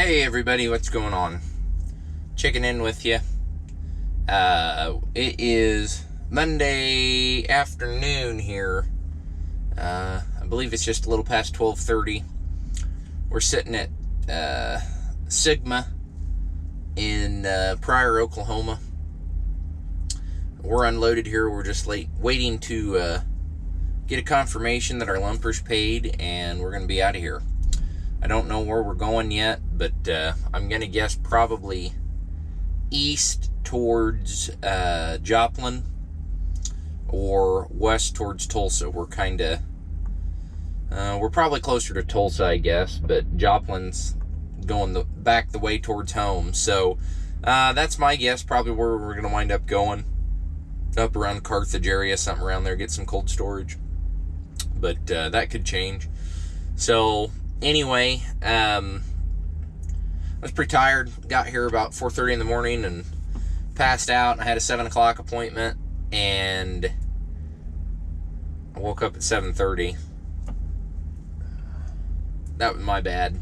Hey everybody, what's going on? Checking in with you. It is Monday afternoon here. I believe it's just a little past 12:30. We're sitting at Sigma in Pryor, Oklahoma. We're unloaded here. We're just waiting to get a confirmation that our lumper's paid, and we're going to be out of here. I don't know where we're going yet, but I'm going to guess probably east towards Joplin or west towards Tulsa. We're probably closer to Tulsa, I guess, but Joplin's going back the way towards home. So that's my guess, probably where we're going to wind up going. Up around Carthage area, something around there, get some cold storage. But that could change. So anyway, I was pretty tired. Got here about 4:30 in the morning and passed out. I had a 7 o'clock appointment, and I woke up at 7:30. That was my bad.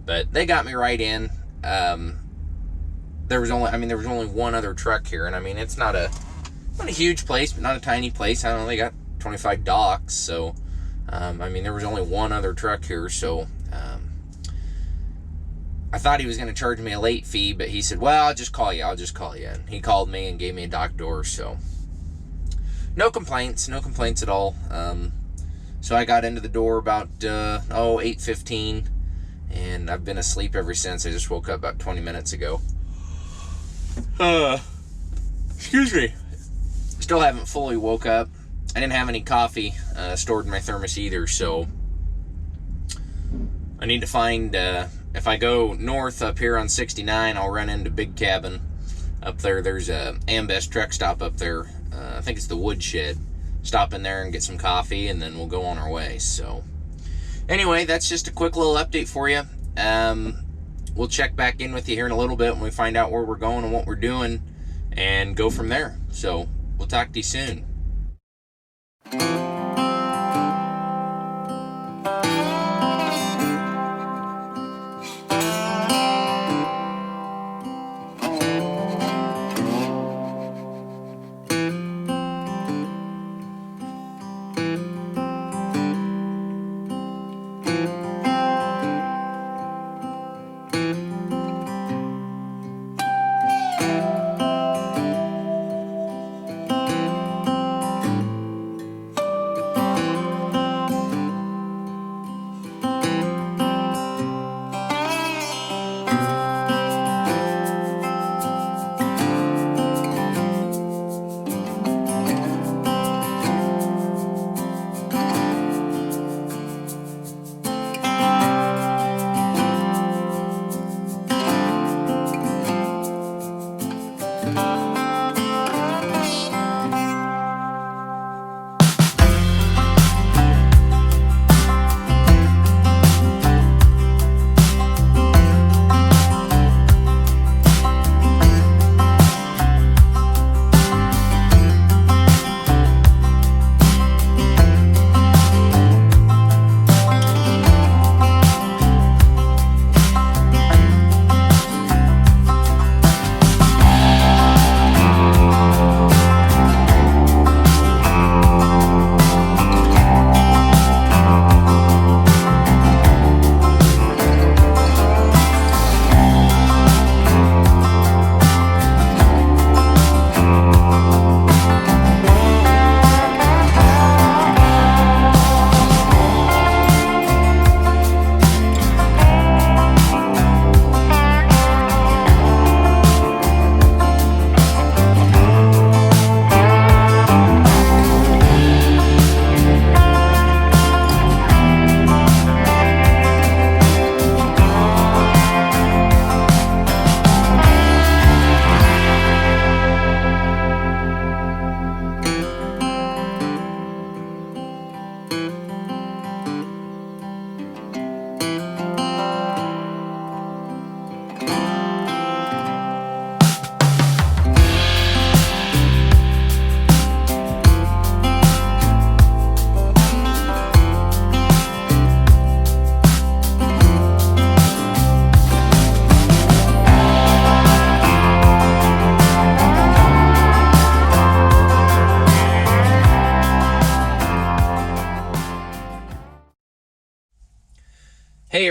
But they got me right in. There was only one other truck here, and it's not a huge place, but not a tiny place. I don't know, they got 25 docks, so there was only one other truck here, so I thought he was going to charge me a late fee, but he said, well, I'll just call you. And he called me and gave me a dock door, so no complaints at all. So I got into the door about 8:15, and I've been asleep ever since. I just woke up about 20 minutes ago. Excuse me. Still haven't fully woke up. I didn't have any coffee stored in my thermos either, so I need to find, if I go north up here on 69, I'll run into Big Cabin. Up there, there's a Ambest truck stop up there. I think it's the Woodshed. Stop in there and get some coffee, and then we'll go on our way. So anyway, that's just a quick little update for you. We'll check back in with you here in a little bit when we find out where we're going and what we're doing, and go from there. So we'll talk to you soon.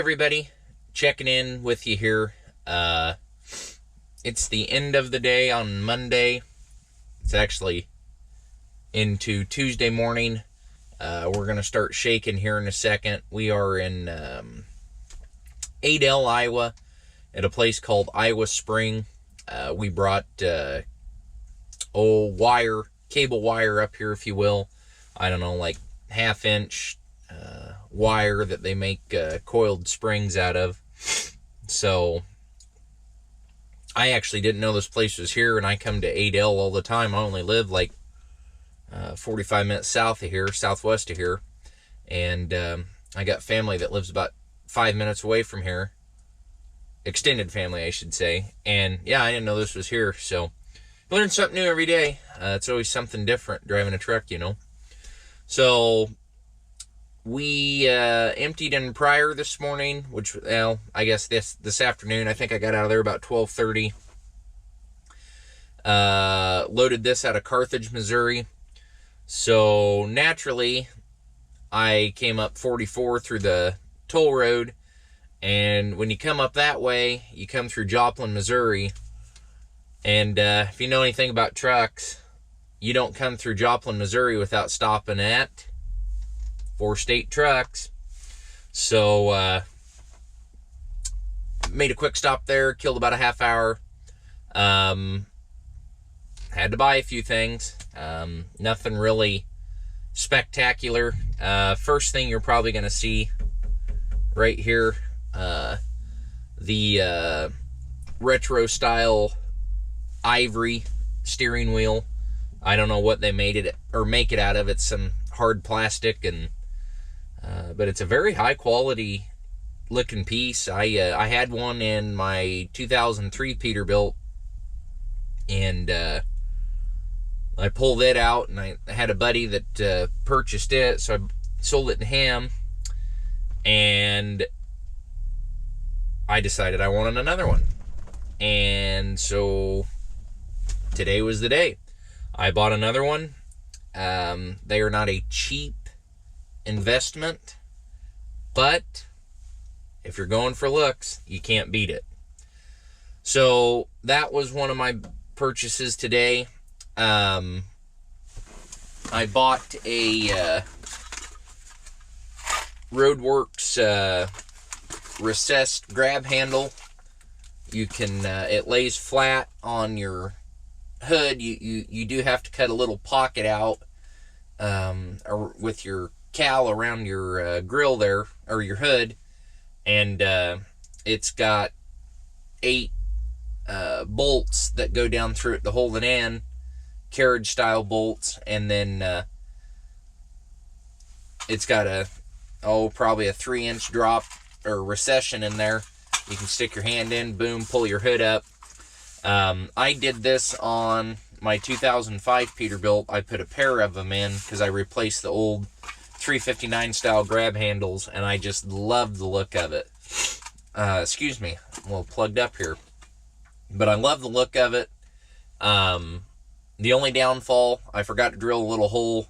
everybody, checking in with you here. It's the end of the day on Monday. It's actually into Tuesday morning. We're going to start shaking here in a second. We are in Adel, Iowa, at a place called Iowa Spring. We brought cable wire up here, if you will. I don't know, like half-inch wire that they make coiled springs out of. So I actually didn't know this place was here, and I come to Adel all the time. I only live like 45 minutes southwest of here, and I got family that lives about 5 minutes away from here. Extended family, I should say. And yeah, I didn't know this was here, so learn something new every day. It's always something different driving a truck, you know. So we emptied in Pryor this morning, which, well, I guess this afternoon. I think I got out of there about 12:30. Loaded this out of Carthage, Missouri. So naturally, I came up 44 through the toll road, and when you come up that way, you come through Joplin, Missouri. And if you know anything about trucks, you don't come through Joplin, Missouri without stopping at 4 State Trucks. So made a quick stop there, killed about a half hour. Had to buy a few things. Nothing really spectacular. First thing you're probably going to see right here, the retro style ivory steering wheel. I don't know what they made it or make it out of. It's some hard plastic, and but it's a very high quality looking piece. I had one in my 2003 Peterbilt, and I pulled it out, and I had a buddy that purchased it, so I sold it to him, and I decided I wanted another one. And so today was the day. I bought another one. They are not a cheap investment, but if you're going for looks, you can't beat it. So that was one of my purchases today. I bought a Roadworks recessed grab handle. You can it lays flat on your hood. You do have to cut a little pocket out or with your cowl around your grill there, or your hood, and it's got 8 bolts that go down through it to hold it in, carriage style bolts, and then it's got probably a 3-inch drop or recession in there. You can stick your hand in, boom, pull your hood up. I did this on my 2005 Peterbilt. I put a pair of them in because I replaced the old 359 style grab handles, and I just love the look of it. Excuse me, I'm a little plugged up here, but I love the look of it. The only downfall, I forgot to drill a little hole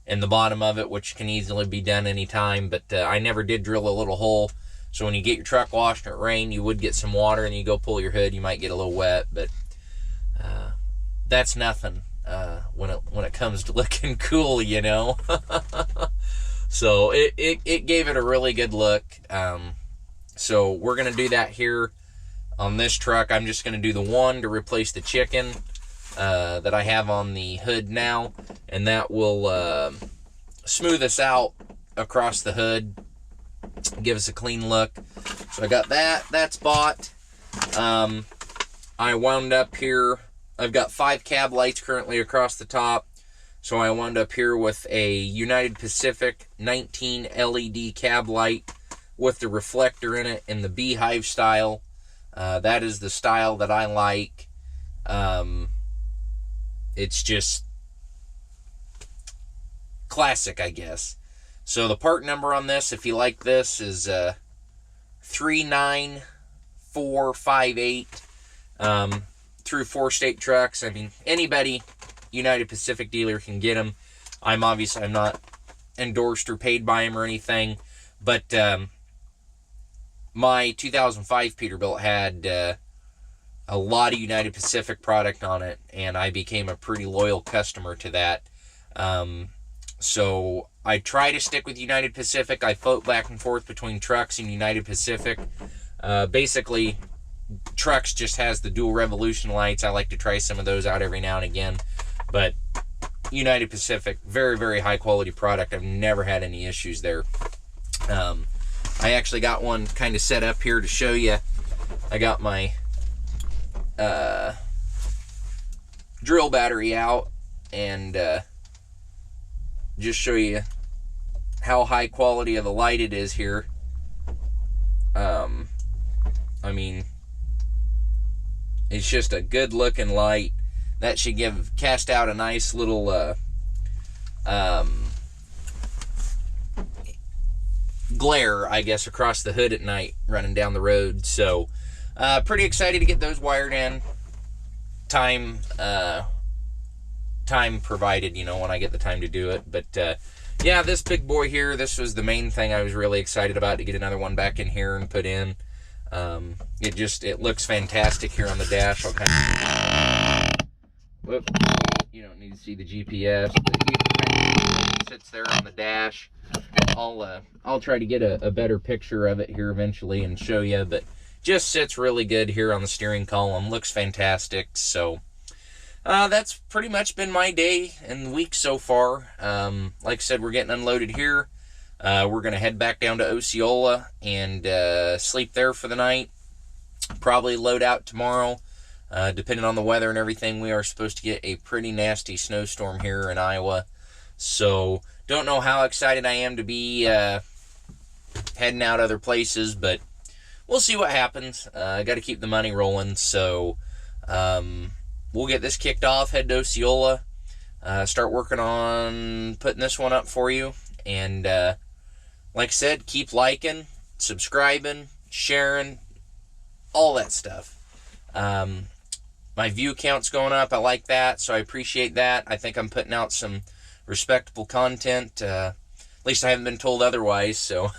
in the bottom of it, which can easily be done anytime, but I never did drill a little hole. So when you get your truck washed and it rained, you would get some water, and you go pull your hood, you might get a little wet, but that's nothing when it comes to looking cool, you know. So it gave it a really good look. So we're gonna do that here on this truck. I'm just gonna do the one to replace the chicken that I have on the hood now, and that will smooth us out across the hood, give us a clean look. So I got that's bought. I wound up here, I've got 5 cab lights currently across the top, so I wound up here with a United Pacific 19 LED cab light with the reflector in it in the beehive style. That is the style that I like. It's just classic, I guess. So the part number on this, if you like this, is 39458 through 4 State Trucks. I mean, anybody, United Pacific dealer, can get them. I'm not endorsed or paid by them or anything, but my 2005 Peterbilt had a lot of United Pacific product on it, and I became a pretty loyal customer to that. So I try to stick with United Pacific. I float back and forth between Trucks and United Pacific. Basically, Trucks just has the dual revolution lights. I like to try some of those out every now and again. But United Pacific, very, very high quality product. I've never had any issues there. I actually got one kind of set up here to show you. I got my drill battery out and just show you how high quality of the light it is here. I mean, it's just a good looking light that should cast out a nice little glare, I guess, across the hood at night running down the road. So pretty excited to get those wired in. Time provided, you know, when I get the time to do it. But yeah, this big boy here, this was the main thing I was really excited about, to get another one back in here and put in. It looks fantastic here on the dash. I'll kind of, whoop, you don't need to see the GPS, but it sits there on the dash. I'll try to get a better picture of it here eventually and show you, but just sits really good here on the steering column. Looks fantastic. So that's pretty much been my day and week so far. Like I said, we're getting unloaded here. We're going to head back down to Osceola and sleep there for the night. Probably load out tomorrow. Depending on the weather and everything, we are supposed to get a pretty nasty snowstorm here in Iowa. So don't know how excited I am to be heading out other places, but we'll see what happens. I got to keep the money rolling. So we'll get this kicked off, head to Osceola, start working on putting this one up for you. And like I said, keep liking, subscribing, sharing, all that stuff. My view count's going up. I like that, so I appreciate that. I think I'm putting out some respectable content. At least I haven't been told otherwise, so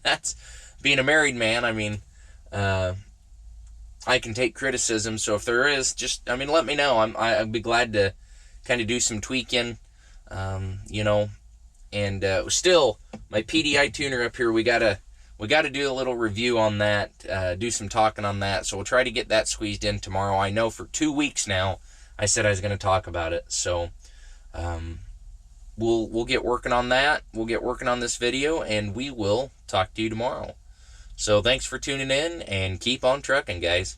that's being a married man. I mean, I can take criticism, so if there is, just, I mean, let me know. I'd be glad to kind of do some tweaking, you know. And still, my PDI tuner up here, we gotta do a little review on that, do some talking on that. So we'll try to get that squeezed in tomorrow. I know for 2 weeks now I said I was going to talk about it. So we'll get working on that. We'll get working on this video, and we will talk to you tomorrow. So thanks for tuning in, and keep on trucking, guys.